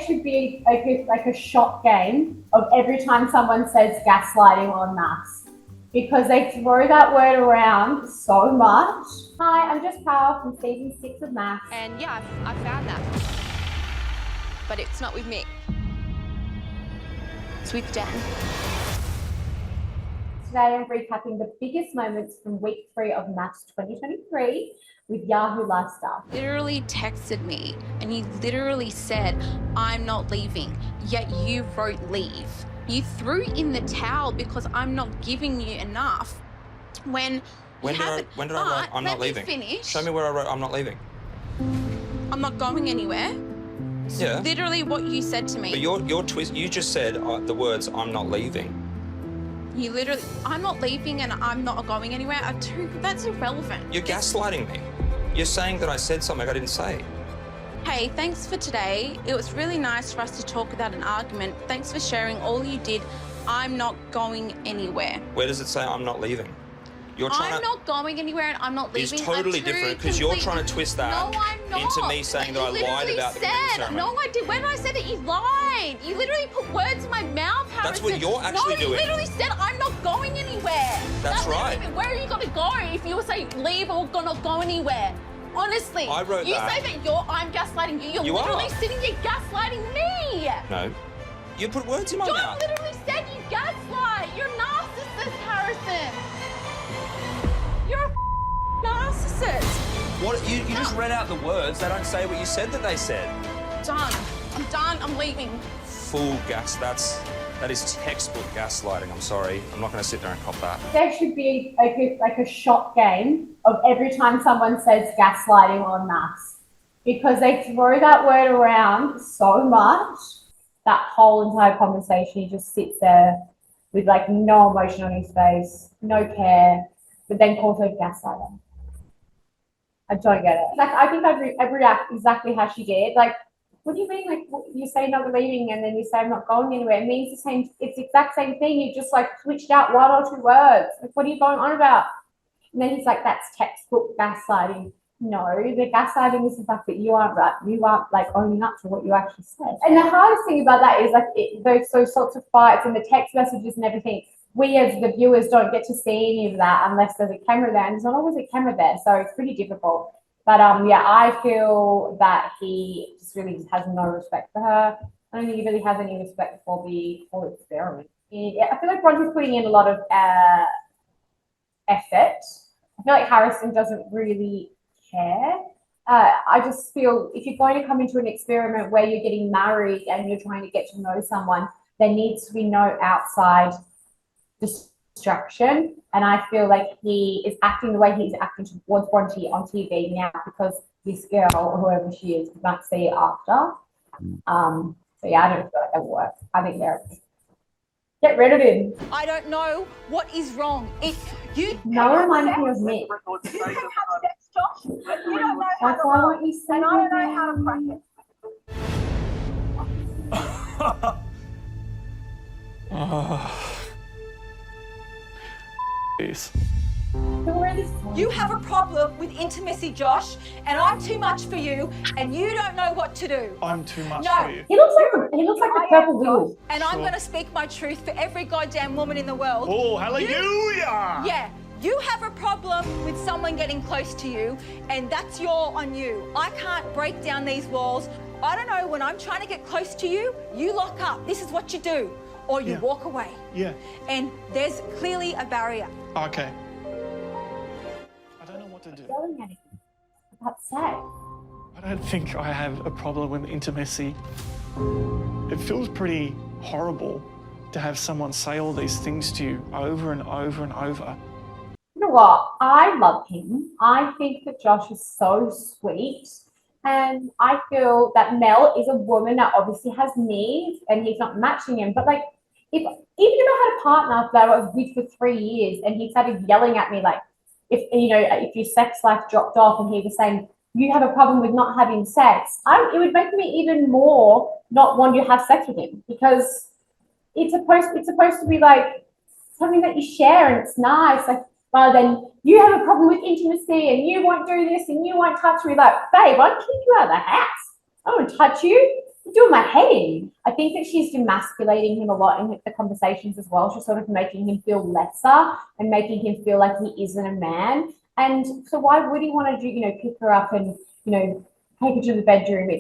should be like a shot game of every time someone says gaslighting on MAFS, because they throw that word around so much. Hi, I'm Jessika Power from season 6 of MAFS. And yeah, I found that. But it's not with me. It's with Dan. Today I'm recapping the biggest moments from week 3 of MAFS 2023 with Yahoo Lifestyle. Literally texted me and he literally said, I'm not leaving, yet you wrote leave. You threw in the towel because I'm not giving you enough. When did I write I'm not leaving? Finish. Show me where I wrote I'm not leaving. I'm not going anywhere. Yeah. Literally what you said to me. But your twist, you just said the words I'm not leaving. You literally, I'm not leaving and I'm not going anywhere. That's irrelevant. You're gaslighting me. You're saying that I said something I didn't say. Hey, thanks for today. It was really nice for us to talk without an argument. Thanks for sharing all you did. I'm not going anywhere. Where does it say I'm not leaving? I'm not going anywhere and I'm not leaving. It's totally different because you're trying to twist that into me saying that I lied about the commitment ceremony. No, I did. When I said that, you lied. You literally put words in my mouth, Harrison. That's what you're actually doing. No, you literally said I'm not going anywhere. That's right. Where are you going to go if you were saying leave or not go anywhere? Honestly. I wrote that. You say that I'm gaslighting you. You're literally sitting here gaslighting me. No. You put words in my mouth. John literally said you gaslight. You're a narcissist, Harrison. You're a narcissist. What? You just read out the words. They don't say what you said that they said. Done. I'm done. I'm leaving. Full gas. That is textbook gaslighting. I'm sorry. I'm not going to sit there and cop that. There should be like a shot game of every time someone says gaslighting on MAFS, because they throw that word around so much. That whole entire conversation, he just sits there with like no emotion on his face, no care, but then calls her gaslighter. I don't get it. Like, I think I'd react exactly how she did. Like, what do you mean? Like, you say not leaving and then you say I'm not going anywhere. It means the same. It's the exact same thing. You just like switched out 1 or 2 words. Like, what are you going on about? And then he's like, that's textbook gaslighting. No, the gaslighting is the fact that you aren't right. You aren't like owning up to what you actually said. And the hardest thing about that is like those sorts of fights and the text messages and everything. We as the viewers don't get to see any of that unless there's a camera there, and there's not always a camera there, so it's pretty difficult. But yeah, I feel that he just really just has no respect for her. I don't think he really has any respect for the whole experiment. I feel like Bronte's putting in a lot of effort. I feel like Harrison doesn't really care. I just feel if you're going to come into an experiment where you're getting married and you're trying to get to know someone, there needs to be no outside distraction, and I feel like he is acting the way he's acting towards Bronte on TV now because this girl or whoever she is might see it after. So yeah, I don't feel like that will work. I think they're get rid of him. I don't know what is wrong. If you no reminds me of me. You can have sex, Josh. You don't know how to work, and I don't know how to crack Yes. You have a problem with intimacy, Josh, and I'm too much for you, and you don't know what to do. I'm too much for you. He looks like the purple wheel. And I'm going to speak my truth for every goddamn woman in the world. Oh, hallelujah! Yeah. You have a problem with someone getting close to you, and that's on you. I can't break down these walls. I don't know, when I'm trying to get close to you, you lock up. This is what you do. Or you walk away. Yeah. And there's clearly a barrier. Okay. I don't know what to do. That's sad. I don't think I have a problem with intimacy. It feels pretty horrible to have someone say all these things to you over and over and over. You know what? I love him. I think that Josh is so sweet. And I feel that Mel is a woman that obviously has needs and he's not matching him. But like, even if I had a partner that I was with for 3 years and he started yelling at me like, if your sex life dropped off and he was saying, you have a problem with not having sex, it would make me even more not want to have sex with him, because it's supposed to be like something that you share and it's nice. Like, rather than you have a problem with intimacy and you won't do this and you won't touch me. Like, babe, I'd kick you out of the house. I won't touch you. doing my head in. I think that she's demasculating him a lot in the conversations as well. She's sort of making him feel lesser and making him feel like he isn't a man. And so why would he want to pick her up and, take her to the bedroom?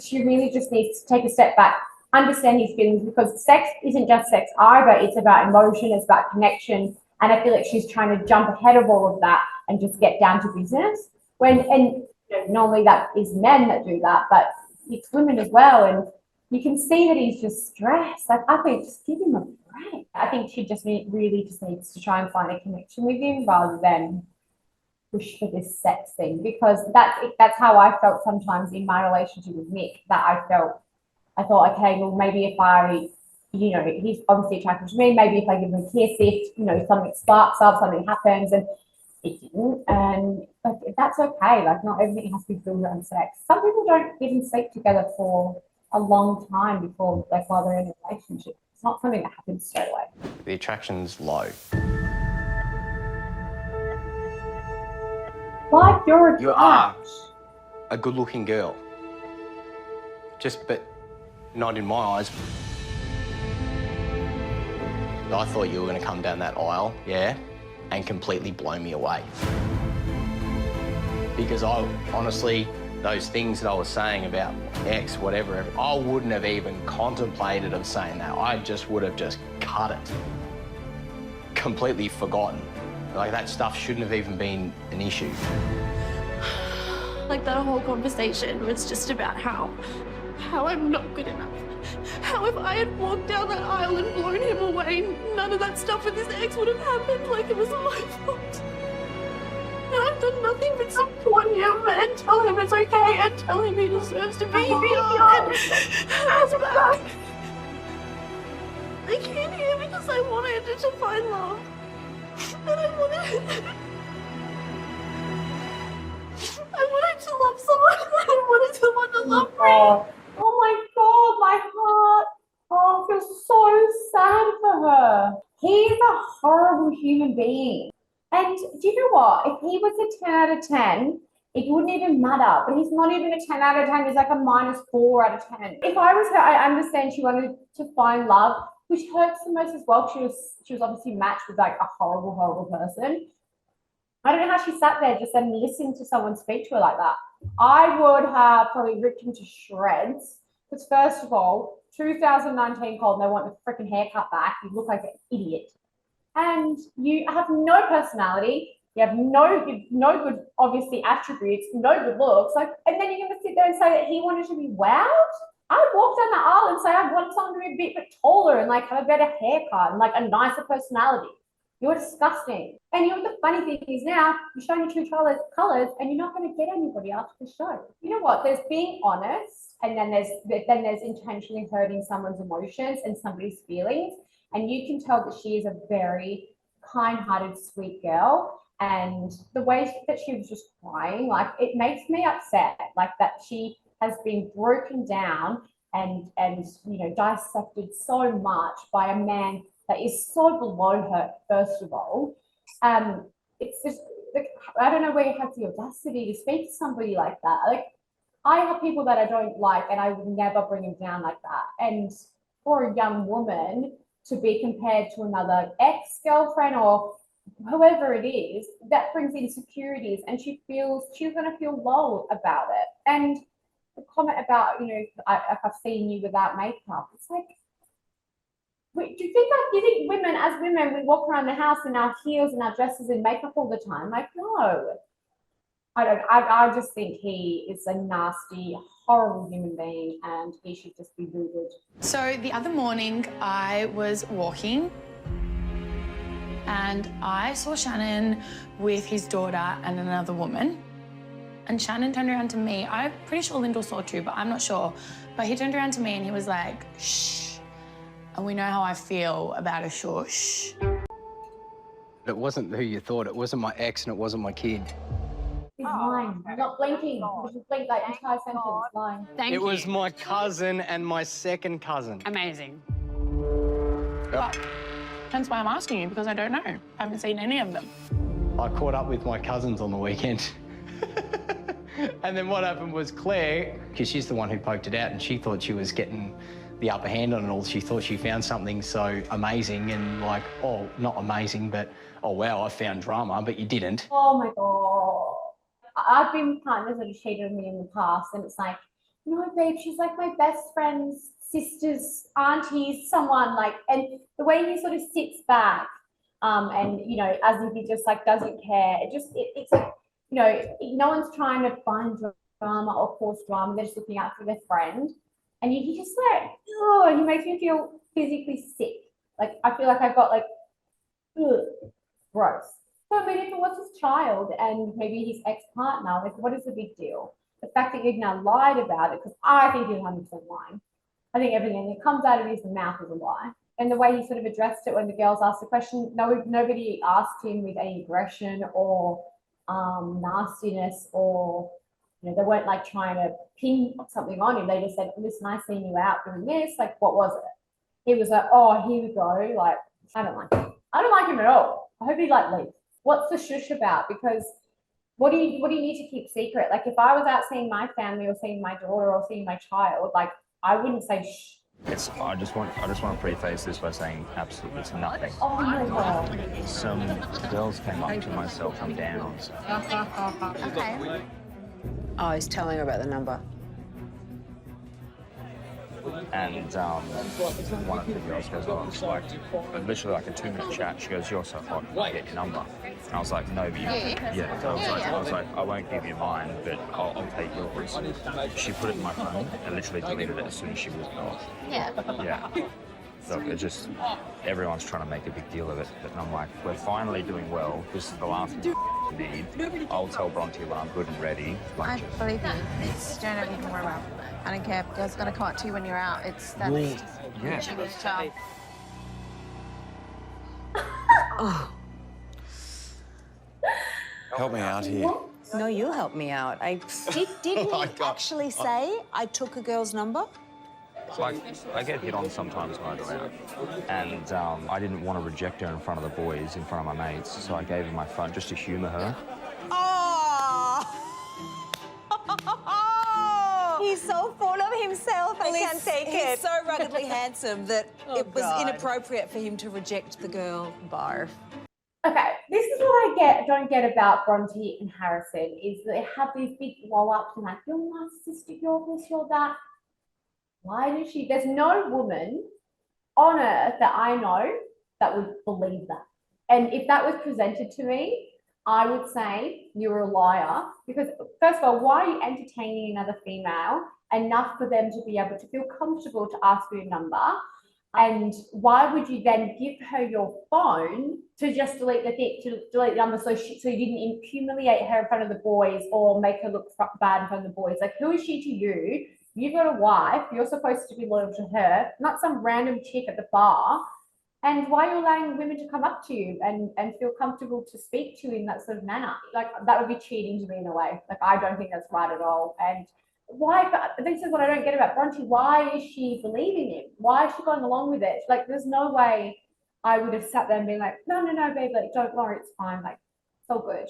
She really just needs to take a step back, understand his feelings, because sex isn't just sex either. It's about emotion, it's about connection. And I feel like she's trying to jump ahead of all of that and just get down to business. Normally that is men that do that, but it's women as well. And you can see that he's just stressed. Like, I think just give him a break. I think she really just needs to try and find a connection with him rather than push for this sex thing, because that's how I felt sometimes in my relationship with Nick. I thought, okay, well, maybe if I, he's obviously attracted to me, maybe if I give him a kiss, if, something sparks up, something happens, and it didn't. And that's okay. Like, not everything has to be built on sex. Some people don't even sleep together for a long time before, like, while they're in a relationship. It's not something that happens straight away. The attraction's low. Like, you're You are a good-looking girl. But not in my eyes. I thought you were going to come down that aisle, yeah, and completely blow me away. Because honestly, those things that I was saying about ex, whatever, I wouldn't have even contemplated of saying that. I just would have just cut it. Completely forgotten. Like, that stuff shouldn't have even been an issue. Like, that whole conversation was just about how I'm not good enough. How if I had walked down that aisle and blown him away, none of that stuff with his ex would have happened. Like, it was all my fault. And I've done nothing but support him and tell him it's okay and tell him he deserves to be here and have his back. I came here because I wanted to find love. And I wanted to love someone. I wanted someone to love me. Oh my God, my heart. Oh, I feel so sad for her. He's a horrible human being. And do you know what? If he was a 10 out of 10, it wouldn't even matter. But he's not even a 10 out of 10. He's like a -4 out of 10. If I was her, I understand she wanted to find love, which hurts the most as well. She was obviously matched with like a horrible, horrible person. I don't know how she sat there just and listened to someone speak to her like that. I would have probably ripped him to shreds. Because first of all, 2019 called and they want the freaking haircut back. You look like an idiot. And you have no personality. You have no good, obviously, attributes, no good looks. Like, and then you're going to sit there and say that he wanted to be wowed? I'd walk down the aisle and say I want someone to be a bit taller and like have a better haircut and like a nicer personality. You're disgusting. And the funny thing is now you're showing your true colors and you're not going to get anybody after the show. You know what? There's being honest, and then there's intentionally hurting someone's emotions and somebody's feelings. And you can tell that she is a very kind-hearted, sweet girl. And the way that she was just crying, like, it makes me upset, like that she has been broken down and dissected so much by a man that is so below her, first of all. It's just, I don't know where you have the audacity to speak to somebody like that. Like, I have people that I don't like and I would never bring them down like that. And for a young woman to be compared to another ex-girlfriend or whoever it is, that brings insecurities, and she's going to feel low about it. And the comment about, I've seen you without makeup, it's like, do you think women, as women, we walk around the house in our heels and our dresses and makeup all the time? Like, no. I just think he is a nasty, horrible human being and he should just be booted. So the other morning I was walking and I saw Shannon with his daughter and another woman. And Shannon turned around to me. I'm pretty sure Lyndall saw too, but I'm not sure. But he turned around to me and he was like, shh. And we know how I feel about a shush. It wasn't who you thought. It wasn't my ex and it wasn't my kid. He's lying. He's not blinking. He just blinked that entire sentence. Lying. It was my cousin and my second cousin. Amazing. But that's why I'm asking you, because I don't know. I haven't seen any of them. I caught up with my cousins on the weekend. And then what happened was Claire, because she's the one who poked it out, and she thought she was getting the upper hand on it all. She thought she found something so amazing and like, oh, not amazing, but, oh, wow, I found drama, but you didn't. Oh my God. I've been with partners that have cheated on me in the past, and it's like, no, babe, she's like my best friend's sister's auntie, someone like, and the way he sort of sits back, and you know, as if he just like doesn't care. It's like, you know, no one's trying to find drama or cause drama. They're just looking out for their friend, and he just like, oh, he makes me feel physically sick. Like I feel like I've got like, ugh, gross. So I mean, if it was his child and maybe his ex-partner, like what is the big deal? The fact that you've now lied about it, because I think he's 100% lying. I think everything that comes out of his mouth is a lie. And the way he sort of addressed it when the girls asked the question, nobody asked him with any aggression or nastiness, or you know, they weren't like trying to pin something on him. They just said, listen, I seen you out doing this, like what was it? He was like, oh, here we go. Like, I don't like him. I don't like him at all. I hope he like leaves. What's the shush about? Because what do you need to keep secret? Like if I was out seeing my family or seeing my daughter or seeing my child, like I wouldn't say shh. I just want to preface this by saying absolutely it's nothing. Oh my God. Some girls came up to myself from down. Okay. Oh, he's telling her about the number. And one of the girls goes, oh, it's like, literally like a 2-minute chat. She goes, you're so hot, I'll get your number. And I was like, no, but you, yeah. I was like, I won't give you mine, but I'll take yours. She put it in my phone and literally deleted it as soon as she walked off. Yeah. Yeah. Look, it just, everyone's trying to make a big deal of it. But I'm like, we're finally doing well. This is the last thing we need. I'll tell Bronte when I'm good and ready. I believe you. It's don't have anything to worry about. I don't care. Girls gonna come up to you when you're out. Yeah. Oh. Help me out here. No, you help me out. Did he actually say I took a girl's number? Like, I get hit on sometimes when I go out. And I didn't want to reject her in front of the boys, in front of my mates, so I gave her my phone just to humour her. Oh! He's so full of himself, I can't take it. He's so ruggedly handsome that it was inappropriate for him to reject the girl. Barf. Okay, this is what I don't get about Bronte and Harrison, is they have these big blow-ups and like, you're narcissistic, you're this, you're that. Why does she? There's no woman on earth that I know that would believe that. And if that was presented to me, I would say you're a liar. Because first of all, why are you entertaining another female enough for them to be able to feel comfortable to ask for your number? And why would you then give her your phone to just delete the number so you didn't humiliate her in front of the boys or make her look bad in front of the boys? Like, who is she to you? You've got a wife, you're supposed to be loyal to her, not some random chick at the bar. And why are you allowing women to come up to you and feel comfortable to speak to you in that sort of manner? Like, that would be cheating to me in a way. Like, I don't think that's right at all. And why, this is what I don't get about Bronte. Why is she believing him? Why is she going along with it? Like, there's no way I would have sat there and been like, no, babe, like, don't worry, it's fine. Like, it's all good.